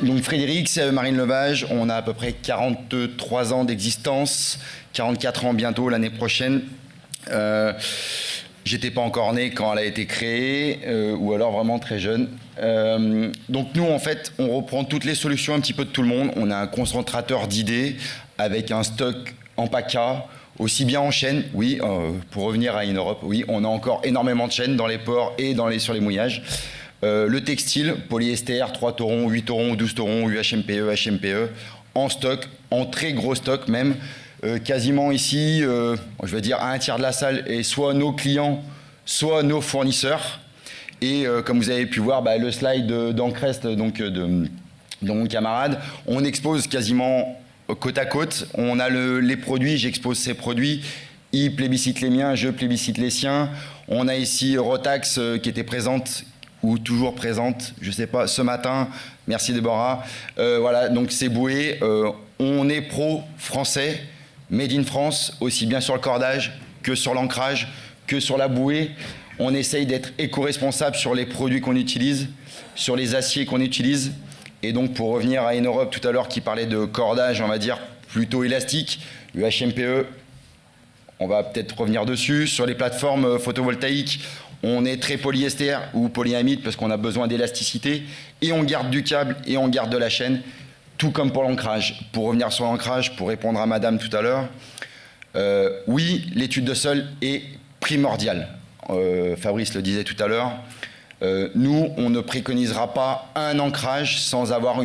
Donc Frédéric, c'est Marine Levage, on a à peu près 43 ans d'existence, 44 ans bientôt l'année prochaine. J'étais pas encore né quand elle a été créée, ou alors vraiment très jeune. Donc nous, en fait, on reprend toutes les solutions un petit peu de tout le monde. On a un concentrateur d'idées avec un stock en PACA, aussi bien en chaîne, oui, pour revenir à InEurope, oui, on a encore énormément de chaînes dans les ports et sur les mouillages. Le textile, polyester, 3 taurons, 8 taurons, 12 taurons, UHMPE, HMPE, en stock, en très gros stock même. Quasiment ici, je vais dire, un tiers de la salle est soit nos clients, soit nos fournisseurs. Et comme vous avez pu voir, le slide d'Ancrest, donc de mon camarade, on expose quasiment côte à côte. On a les produits, j'expose ces produits. Il plébiscite les miens, je plébiscite les siens. On a ici Rotax qui était présente, ou toujours présente, je ne sais pas, ce matin. Merci Déborah. Voilà, donc c'est boué. On est pro français. Made in France, aussi bien sur le cordage que sur l'ancrage, que sur la bouée. On essaye d'être éco-responsable sur les produits qu'on utilise, sur les aciers qu'on utilise. Et donc pour revenir à InEurope tout à l'heure qui parlait de cordage, on va dire plutôt élastique, le HMPE, on va peut-être revenir dessus. Sur les plateformes photovoltaïques, on est très polyester ou polyamide parce qu'on a besoin d'élasticité. Et on garde du câble et on garde de la chaîne. Tout comme pour l'ancrage. Pour revenir sur l'ancrage, pour répondre à madame tout à l'heure, oui, l'étude de sol est primordiale. Fabrice le disait tout à l'heure. Nous, on ne préconisera pas un ancrage sans avoir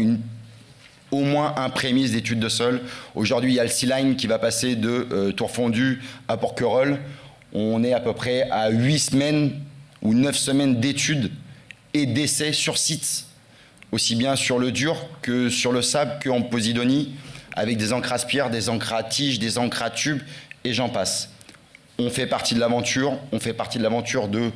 au moins un prémisse d'étude de sol. Aujourd'hui, il y a le Sea-Line qui va passer de Tour-Fondu à Porquerolles. On est à peu près à 8 semaines ou 9 semaines d'études et d'essais sur site, aussi bien sur le dur que sur le sable qu'en Posidonie, avec des encres à spire, des encres à tige, des encres à tube, et j'en passe. On fait partie de l'aventure, de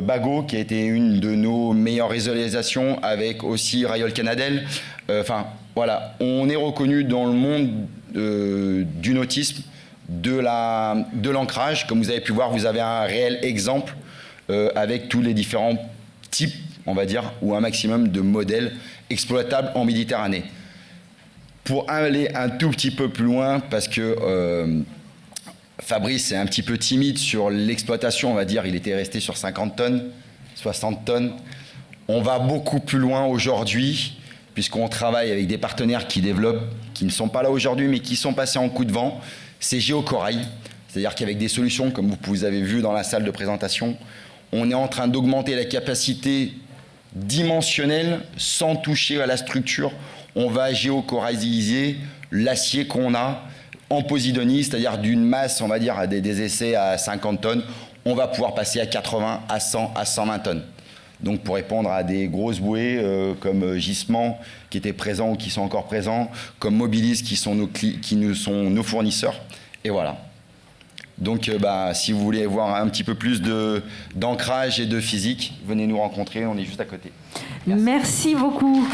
Bagot, qui a été une de nos meilleures réalisations, avec aussi Rayol Canadel. Enfin, voilà, on est reconnu dans le monde du nautisme, de l'ancrage. Comme vous avez pu voir, vous avez un réel exemple avec tous les différents types, on va dire, ou un maximum de modèles exploitables en Méditerranée. Pour aller un tout petit peu plus loin, parce que Fabrice est un petit peu timide sur l'exploitation, on va dire, il était resté sur 50 tonnes, 60 tonnes. On va beaucoup plus loin aujourd'hui, puisqu'on travaille avec des partenaires qui développent, qui ne sont pas là aujourd'hui, mais qui sont passés en coup de vent. C'est Géocorail, c'est-à-dire qu'avec des solutions, comme vous avez vu dans la salle de présentation, on est en train d'augmenter la capacité dimensionnelle sans toucher à la structure. On va géocoralliser l'acier qu'on a en Posidonie, c'est-à-dire d'une masse, on va dire, à des essais à 50 tonnes, on va pouvoir passer à 80, à 100, à 120 tonnes. Donc pour répondre à des grosses bouées comme Gisement, qui étaient présents ou qui sont encore présents, comme Mobilis, qui sont nos fournisseurs. Et voilà. Donc si vous voulez voir un petit peu plus d'ancrage et de physique, venez nous rencontrer, on est juste à côté. Merci beaucoup.